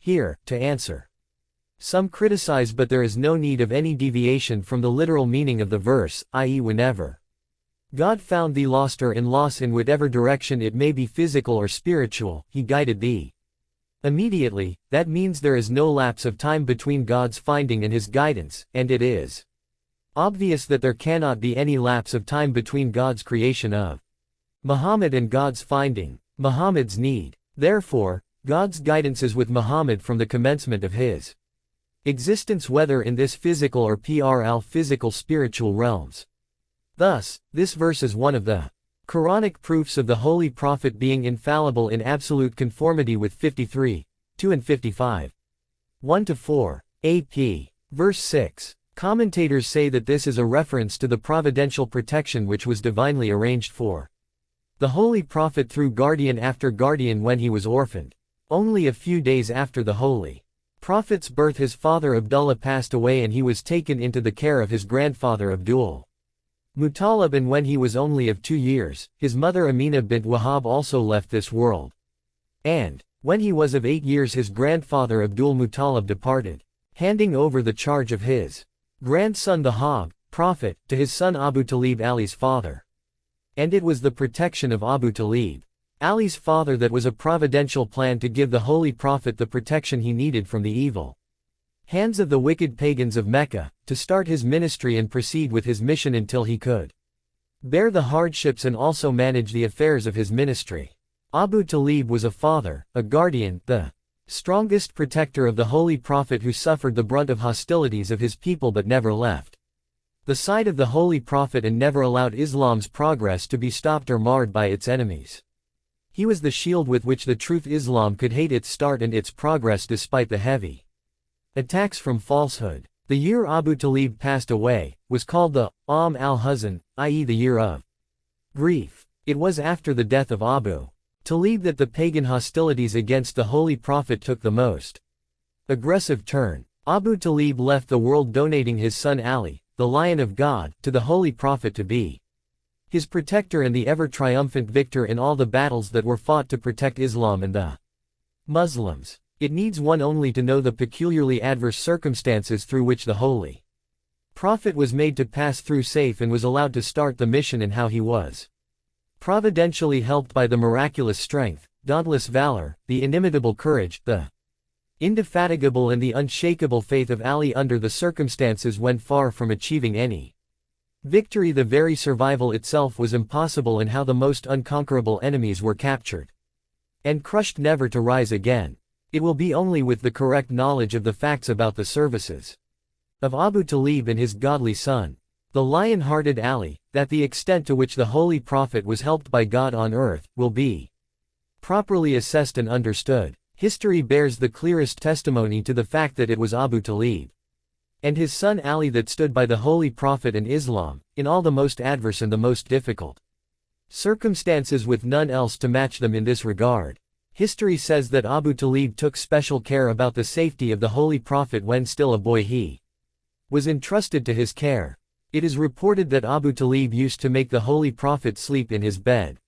here, to answer. Some criticize, but there is no need of any deviation from the literal meaning of the verse, i.e. whenever God found thee lost or in loss in whatever direction it may be, physical or spiritual, he guided thee. Immediately, that means there is no lapse of time between God's finding and his guidance, and it is obvious that there cannot be any lapse of time between God's creation of Muhammad and God's finding Muhammad's need. Therefore, God's guidance is with Muhammad from the commencement of his existence, whether in this physical or physical spiritual realms. Thus, this verse is one of the Quranic proofs of the Holy Prophet being infallible in absolute conformity with 53, 2 and 55. 1-4. AP. Verse 6. Commentators say that this is a reference to the providential protection which was divinely arranged for the Holy Prophet through guardian after guardian when he was orphaned. Only a few days after the Holy Prophet's birth, his father Abdullah passed away and he was taken into the care of his grandfather Abdul Muttalib, and when he was only of 2 years, his mother Amina bint Wahab also left this world. And, when he was of 8 years, his grandfather Abdul Muttalib departed, handing over the charge of his grandson the Hab, Prophet, to his son Abu Talib, Ali's father. And it was the protection of Abu Talib, Ali's father, that was a providential plan to give the Holy Prophet the protection he needed from the evil hands of the wicked pagans of Mecca, to start his ministry and proceed with his mission until he could bear the hardships and also manage the affairs of his ministry. Abu Talib was a father, a guardian, the strongest protector of the Holy Prophet, who suffered the brunt of hostilities of his people but never left the side of the Holy Prophet and never allowed Islam's progress to be stopped or marred by its enemies. He was the shield with which the truth Islam could hate its start and its progress despite the heavy attacks from falsehood. The year Abu Talib passed away was called the Am al-Huzn, i.e. the year of grief. It was after the death of Abu Talib that the pagan hostilities against the Holy Prophet took the most aggressive turn. Abu Talib left the world, donating his son Ali, the Lion of God, to the Holy Prophet to be his protector and the ever-triumphant victor in all the battles that were fought to protect Islam and the Muslims. It needs one only to know the peculiarly adverse circumstances through which the Holy Prophet was made to pass through safe and was allowed to start the mission, and how he was providentially helped by the miraculous strength, dauntless valor, the inimitable courage, the indefatigable and the unshakable faith of Ali under the circumstances when far from achieving any victory. The very survival itself was impossible, and how the most unconquerable enemies were captured and crushed, never to rise again. It will be only with the correct knowledge of the facts about the services of Abu Talib and his godly son, the lion-hearted Ali, that the extent to which the Holy Prophet was helped by God on earth will be properly assessed and understood. History bears the clearest testimony to the fact that it was Abu Talib and his son Ali that stood by the Holy Prophet and Islam, in all the most adverse and the most difficult circumstances, with none else to match them in this regard. History says that Abu Talib took special care about the safety of the Holy Prophet when still a boy he was entrusted to his care. It is reported that Abu Talib used to make the Holy Prophet sleep in his bed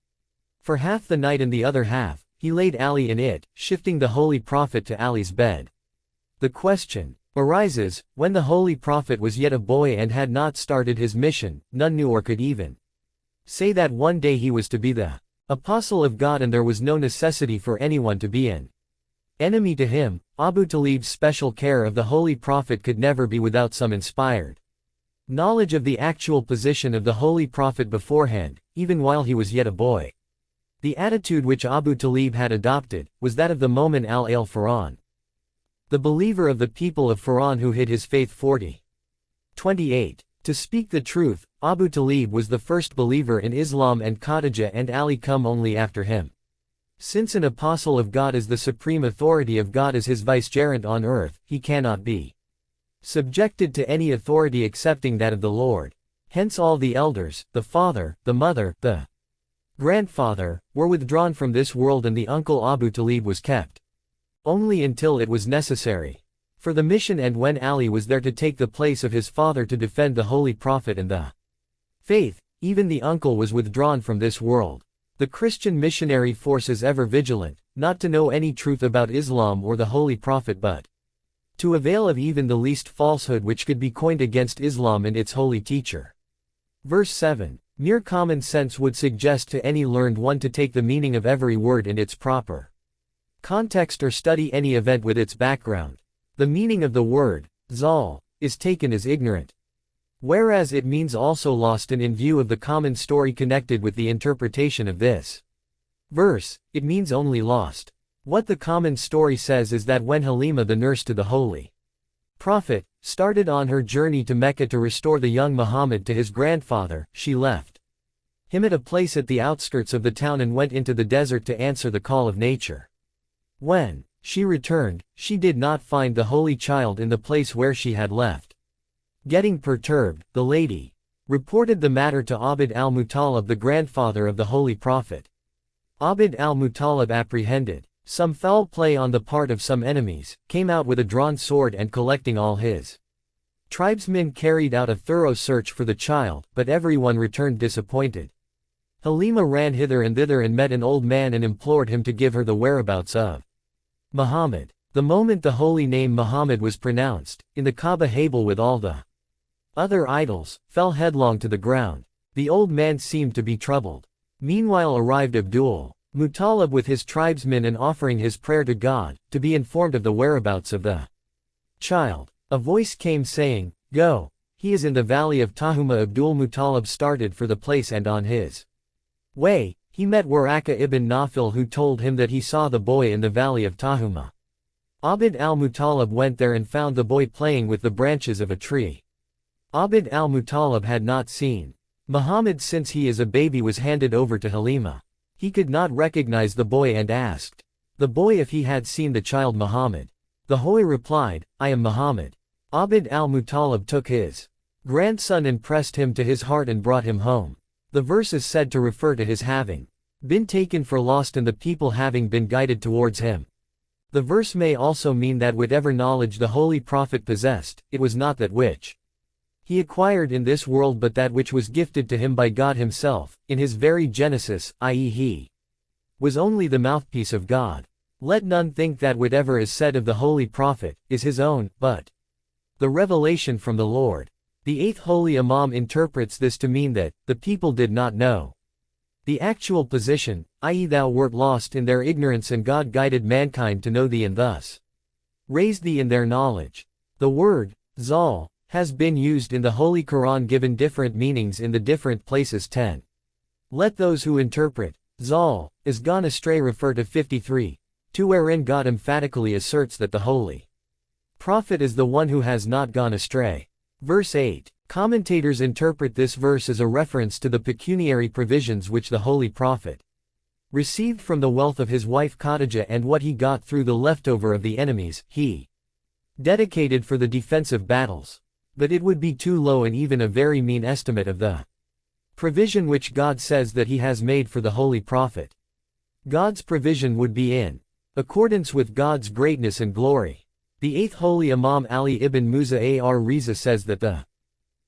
for half the night, and the other half, he laid Ali in it, shifting the Holy Prophet to Ali's bed. The question arises, when the Holy Prophet was yet a boy and had not started his mission, none knew or could even say that one day he was to be the Apostle of God, and there was no necessity for anyone to be an enemy to him. Abu Talib's special care of the Holy Prophet could never be without some inspired knowledge of the actual position of the Holy Prophet beforehand, even while he was yet a boy. The attitude which Abu Talib had adopted was that of the Mu'min al-Fir'aun, the believer of the people of Fir'aun who hid his faith 28. To speak the truth, Abu Talib was the first believer in Islam, and Khadijah and Ali come only after him. Since an apostle of God is the supreme authority of God as his vicegerent on earth, he cannot be subjected to any authority excepting that of the Lord. Hence all the elders, the father, the mother, the grandfather, were withdrawn from this world, and the uncle Abu Talib was kept only until it was necessary for the mission, and when Ali was there to take the place of his father to defend the Holy Prophet and the faith, even the uncle was withdrawn from this world. The Christian missionary force is ever vigilant, not to know any truth about Islam or the Holy Prophet but to avail of even the least falsehood which could be coined against Islam and its holy teacher. Verse 7. Mere common sense would suggest to any learned one to take the meaning of every word in its proper context or study any event with its background. The meaning of the word, zal, is taken as ignorant, whereas it means also lost, and in view of the common story connected with the interpretation of this verse, it means only lost. What the common story says is that when Halima, the nurse to the Holy Prophet, started on her journey to Mecca to restore the young Muhammad to his grandfather, she left him at a place at the outskirts of the town and went into the desert to answer the call of nature. When she returned, she did not find the holy child in the place where she had left. Getting perturbed, the lady reported the matter to Abd al-Muttalib, the grandfather of the Holy Prophet. Abd al-Muttalib, apprehended some foul play on the part of some enemies, came out with a drawn sword and, collecting all his tribesmen, carried out a thorough search for the child, but everyone returned disappointed. Halima ran hither and thither and met an old man and implored him to give her the whereabouts of Muhammad. The moment the holy name Muhammad was pronounced, in the Kaaba, Habal with all the other idols fell headlong to the ground. The old man seemed to be troubled. Meanwhile arrived Abdul Muttalib with his tribesmen and offering his prayer to God, to be informed of the whereabouts of the child. A voice came saying, "Go, he is in the valley of Tahuma." Abdul Muttalib started for the place and on his way, he met Waraka ibn Nawfal, who told him that he saw the boy in the valley of Tahuma. Abd al-Muttalib went there and found the boy playing with the branches of a tree. Abd al-Muttalib had not seen Muhammad since he as a baby was handed over to Halima. He could not recognize the boy and asked the boy if he had seen the child Muhammad. The boy replied, "I am Muhammad." Abd al-Muttalib took his grandson and pressed him to his heart and brought him home. The verse is said to refer to his having been taken for lost and the people having been guided towards him. The verse may also mean that whatever knowledge the Holy Prophet possessed, it was not that which he acquired in this world but that which was gifted to him by God himself, in his very genesis, i.e. he was only the mouthpiece of God. Let none think that whatever is said of the Holy Prophet is his own, but the revelation from the Lord. The eighth holy Imam interprets this to mean that the people did not know the actual position, i.e. thou wert lost in their ignorance and God guided mankind to know thee and thus raised thee in their knowledge. The word, zal, has been used in the Holy Quran given different meanings in the different places. 10. Let those who interpret zal as gone astray refer to 53, 2, wherein God emphatically asserts that the Holy Prophet is the one who has not gone astray. Verse 8. Commentators interpret this verse as a reference to the pecuniary provisions which the Holy Prophet received from the wealth of his wife Khadijah and what he got through the leftover of the enemies he dedicated for the defensive battles. But it would be too low and even a very mean estimate of the provision which God says that he has made for the Holy Prophet. God's provision would be in accordance with God's greatness and glory. The eighth holy Imam Ali ibn Musa ar-Riza says that the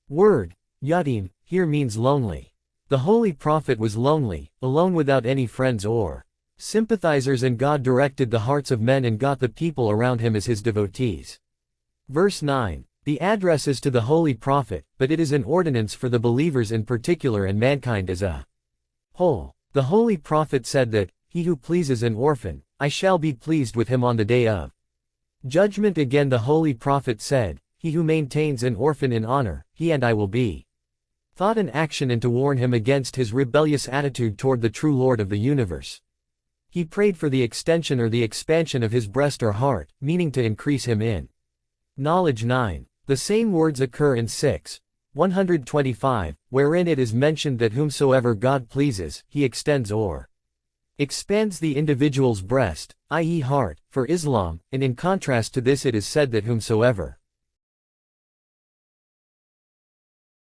word, yatim, here means lonely. The Holy Prophet was lonely, alone without any friends or sympathizers, and God directed the hearts of men and got the people around him as his devotees. Verse 9. The address is to the Holy Prophet, but it is an ordinance for the believers in particular and mankind as a whole. The Holy Prophet said that, "He who pleases an orphan, I shall be pleased with him on the day of judgment." Again the Holy Prophet said, "He who maintains an orphan in honor, he and I will be thought in action," and to warn him against his rebellious attitude toward the true Lord of the universe. He prayed for the extension or the expansion of his breast or heart, meaning to increase him in knowledge. 9. The same words occur in 6:125, wherein it is mentioned that whomsoever God pleases, he extends or expands the individual's breast, i.e. heart, for Islam, and in contrast to this it is said that whomsoever